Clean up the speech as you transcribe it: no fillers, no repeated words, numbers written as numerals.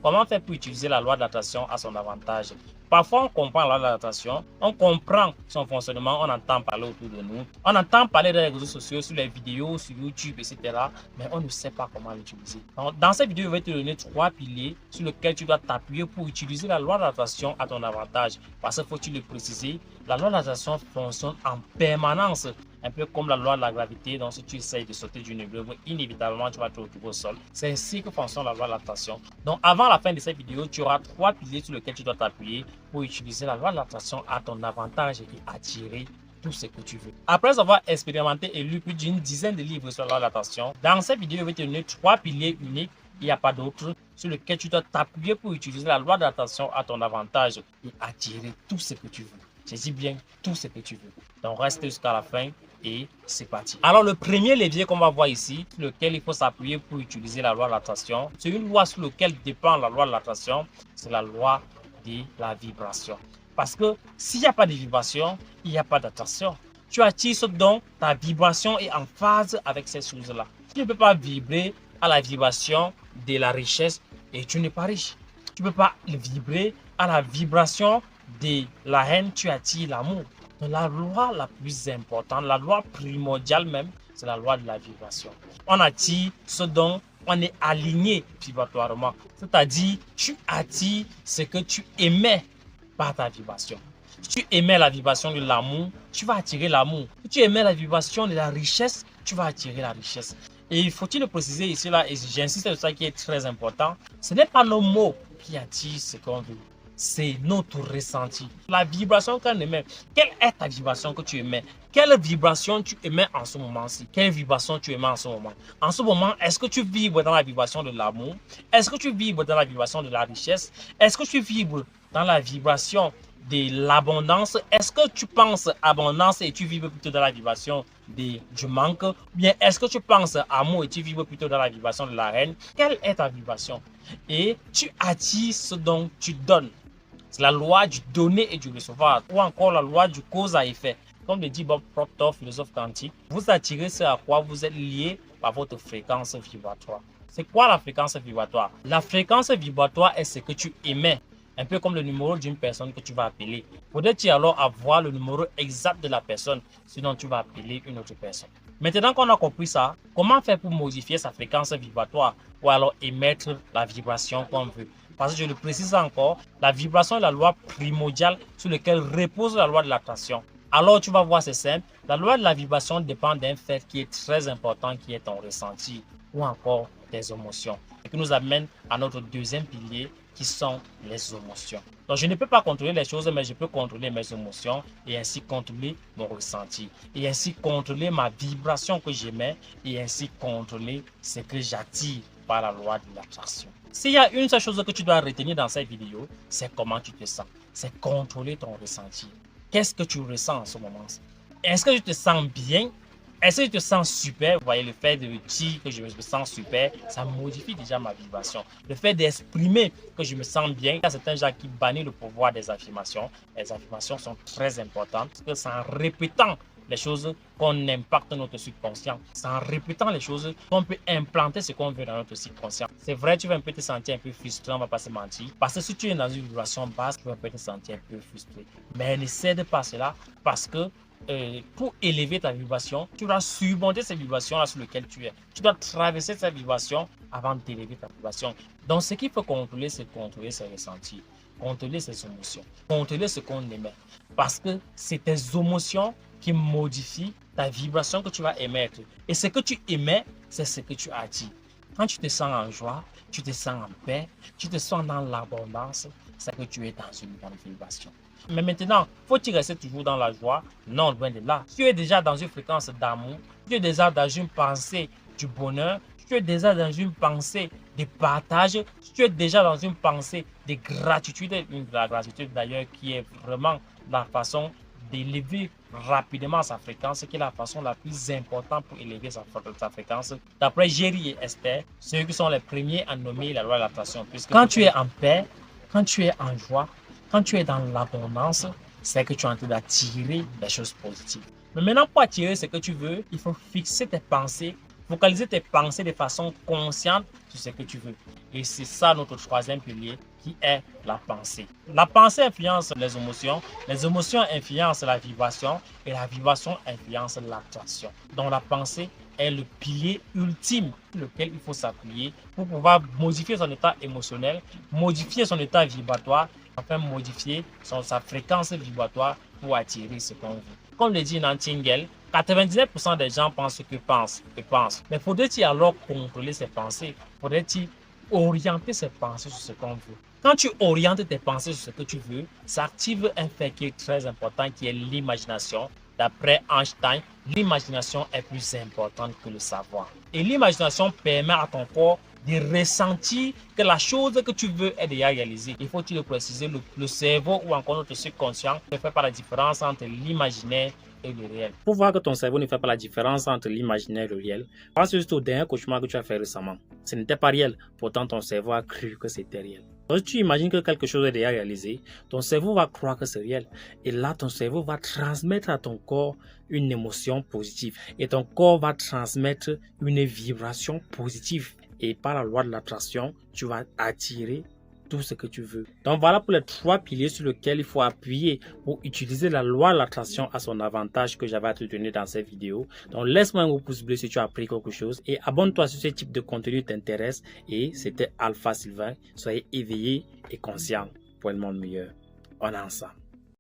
comment faire pour utiliser la loi de l'attraction à son avantage? Parfois, on comprend la loi de l'attraction, on comprend son fonctionnement, on entend parler autour de nous, on entend parler des réseaux sociaux, sur les vidéos, sur YouTube, etc. Mais on ne sait pas comment l'utiliser. Dans cette vidéo, je vais te donner 3 piliers sur lesquels tu dois t'appuyer pour utiliser la loi de l'attraction à ton avantage. Parce qu'il faut-il le préciser, la loi de l'attraction fonctionne en permanence, un peu comme la loi de la gravité. Donc, si tu essayes de sauter d'une œuvre, inévitablement, tu vas te retrouver au sol. C'est ainsi que fonctionne la loi de l'attraction. Donc, avant la fin de cette vidéo, tu auras 3 piliers sur lesquels tu dois t'appuyer pour utiliser la loi de l'attraction à ton avantage et attirer tout ce que tu veux. Après avoir expérimenté et lu plus d'une dizaine de livres sur la loi de l'attraction, dans cette vidéo, je vais te donner 3 piliers uniques, il n'y a pas d'autres, sur lesquels tu dois t'appuyer pour utiliser la loi de l'attraction à ton avantage et attirer tout ce que tu veux. Je dis bien tout ce que tu veux. Donc, reste jusqu'à la fin et c'est parti. Alors, le premier levier qu'on va voir ici, sur lequel il faut s'appuyer pour utiliser la loi de l'attraction, c'est une loi sur laquelle dépend la loi de l'attraction, c'est la loi de la vibration. Parce que s'il n'y a pas de vibration, il n'y a pas d'attraction. Tu attires ce dont ta vibration est en phase avec ces choses-là. Tu ne peux pas vibrer à la vibration de la richesse et tu n'es pas riche. Tu ne peux pas vibrer à la vibration de la haine, tu attires l'amour. La loi la plus importante, la loi primordiale même, c'est la loi de la vibration. On attire ce dont on est aligné vibratoirement. C'est-à-dire, tu attires ce que tu émets par ta vibration. Si tu émets la vibration de l'amour, tu vas attirer l'amour. Si tu émets la vibration de la richesse, tu vas attirer la richesse. Et il faut-il le préciser ici, là, et j'insiste sur ça qui est très important, ce n'est pas nos mots qui attirent ce qu'on veut. C'est notre ressenti. La vibration qu'on émet. Quelle est ta vibration que tu émets? Quelle vibration tu émets en ce moment-ci? Quelle vibration tu émets en ce moment? En ce moment, est-ce que tu vibres dans la vibration de l'amour? Est-ce que tu vibres dans la vibration de la richesse? Est-ce que tu vibres dans la vibration de l'abondance? Est-ce que tu penses abondance et tu vibres plutôt dans la vibration du manque? Ou bien est-ce que tu penses amour et tu vibres plutôt dans la vibration de la haine? Quelle est ta vibration? Et tu attires ce dont tu donnes. C'est la loi du donner et du recevoir, ou encore la loi du cause à effet. Comme le dit Bob Proctor, philosophe quantique, vous attirez ce à quoi vous êtes lié par votre fréquence vibratoire. C'est quoi la fréquence vibratoire? La fréquence vibratoire est ce que tu émets, un peu comme le numéro d'une personne que tu vas appeler. Faudrait-il alors avoir le numéro exact de la personne, sinon tu vas appeler une autre personne. Maintenant qu'on a compris ça, comment faire pour modifier sa fréquence vibratoire ou alors émettre la vibration qu'on veut? Parce que je le précise encore, la vibration est la loi primordiale sur laquelle repose la loi de l'attraction. Alors tu vas voir, c'est simple, la loi de la vibration dépend d'un fait qui est très important, qui est ton ressenti ou encore tes émotions. Et qui nous amène à notre deuxième pilier qui sont les émotions. Donc je ne peux pas contrôler les choses, mais je peux contrôler mes émotions et ainsi contrôler mon ressenti. Et ainsi contrôler ma vibration que j'émets et ainsi contrôler ce que j'attire par la loi de l'attraction. S'il y a une seule chose que tu dois retenir dans cette vidéo, c'est comment tu te sens. C'est contrôler ton ressenti. Qu'est-ce que tu ressens en ce moment? Est-ce que tu te sens bien? Est-ce que tu te sens super? Vous voyez, le fait de dire que je me sens super, ça modifie déjà ma vibration. Le fait d'exprimer que je me sens bien, il y a certains gens qui bannissent le pouvoir des affirmations. Les affirmations sont très importantes parce que c'est en répétant les choses qu'on impacte notre subconscient. C'est en répétant les choses qu'on peut implanter ce qu'on veut dans notre subconscient. C'est vrai, tu vas un peu te sentir un peu frustré, on ne va pas se mentir. Parce que si tu es dans une vibration basse, tu vas un peu te sentir un peu frustré. Mais ne cède pas cela parce que pour élever ta vibration, tu dois surmonter ces vibrations-là sur lesquelles tu es. Tu dois traverser ces vibrations avant d'élever ta vibration. Donc, ce qu'il faut contrôler, c'est contrôler ses ressentis, contrôler ses émotions, contrôler ce qu'on émet. Parce que c'est tes émotions qui modifient ta vibration que tu vas émettre. Et ce que tu émets, c'est ce que tu attires. Quand tu te sens en joie, tu te sens en paix, tu te sens dans l'abondance, c'est que tu es dans une bonne vibration. Mais maintenant, faut-il rester toujours dans la joie? Non, loin de là. Tu es déjà dans une fréquence d'amour, tu es déjà dans une pensée du bonheur, tu es déjà dans une pensée de partage, tu es déjà dans une pensée de gratitude, la gratitude d'ailleurs qui est vraiment la façon d'élever rapidement sa fréquence, qui est la façon la plus importante pour élever sa fréquence. D'après Jerry et Esther, ceux qui sont les premiers à nommer la loi de l'attraction. Puisque quand tu es en paix, quand tu es en joie, quand tu es dans l'abondance, c'est que tu es en train d'attirer des choses positives. Mais maintenant, pour attirer ce que tu veux, il faut fixer tes pensées focaliser tes pensées de façon consciente sur ce que tu veux. Et c'est ça notre troisième pilier qui est la pensée. La pensée influence les émotions influencent la vibration et la vibration influence l'attraction. Donc la pensée est le pilier ultime sur lequel il faut s'appuyer pour pouvoir modifier son état émotionnel, modifier son état vibratoire, enfin modifier sa fréquence vibratoire pour attirer ce qu'on veut. Comme le dit Nightingale, 99% des gens pensent que pensent. Mais faudrait-il alors contrôler ses pensées? Faudrait-il orienter ses pensées sur ce qu'on veut? Quand tu orientes tes pensées sur ce que tu veux, ça active un fait qui est très important, qui est l'imagination. D'après Einstein, l'imagination est plus importante que le savoir. Et l'imagination permet à ton corps de ressentir que la chose que tu veux est déjà réalisée. Il faut le préciser, le cerveau ou encore notre subconscient ne fait pas la différence entre l'imaginaire et le réel. Pour voir que ton cerveau ne fait pas la différence entre l'imaginaire et le réel, pense juste au dernier cauchemar que tu as fait récemment. Ce n'était pas réel, pourtant ton cerveau a cru que c'était réel. Lorsque tu imagines que quelque chose est déjà réalisé, ton cerveau va croire que c'est réel. Et là, ton cerveau va transmettre à ton corps une émotion positive. Et ton corps va transmettre une vibration positive. Et par la loi de l'attraction, tu vas attirer tout ce que tu veux. Donc voilà pour les 3 piliers sur lesquels il faut appuyer pour utiliser la loi de l'attraction à son avantage que j'avais à te donner dans cette vidéo. Donc laisse-moi un gros pouce bleu si tu as appris quelque chose et abonne-toi si ce type de contenu t'intéresse. Et c'était Alpha Sylvain. Soyez éveillés et conscients pour un monde meilleur. On est ensemble.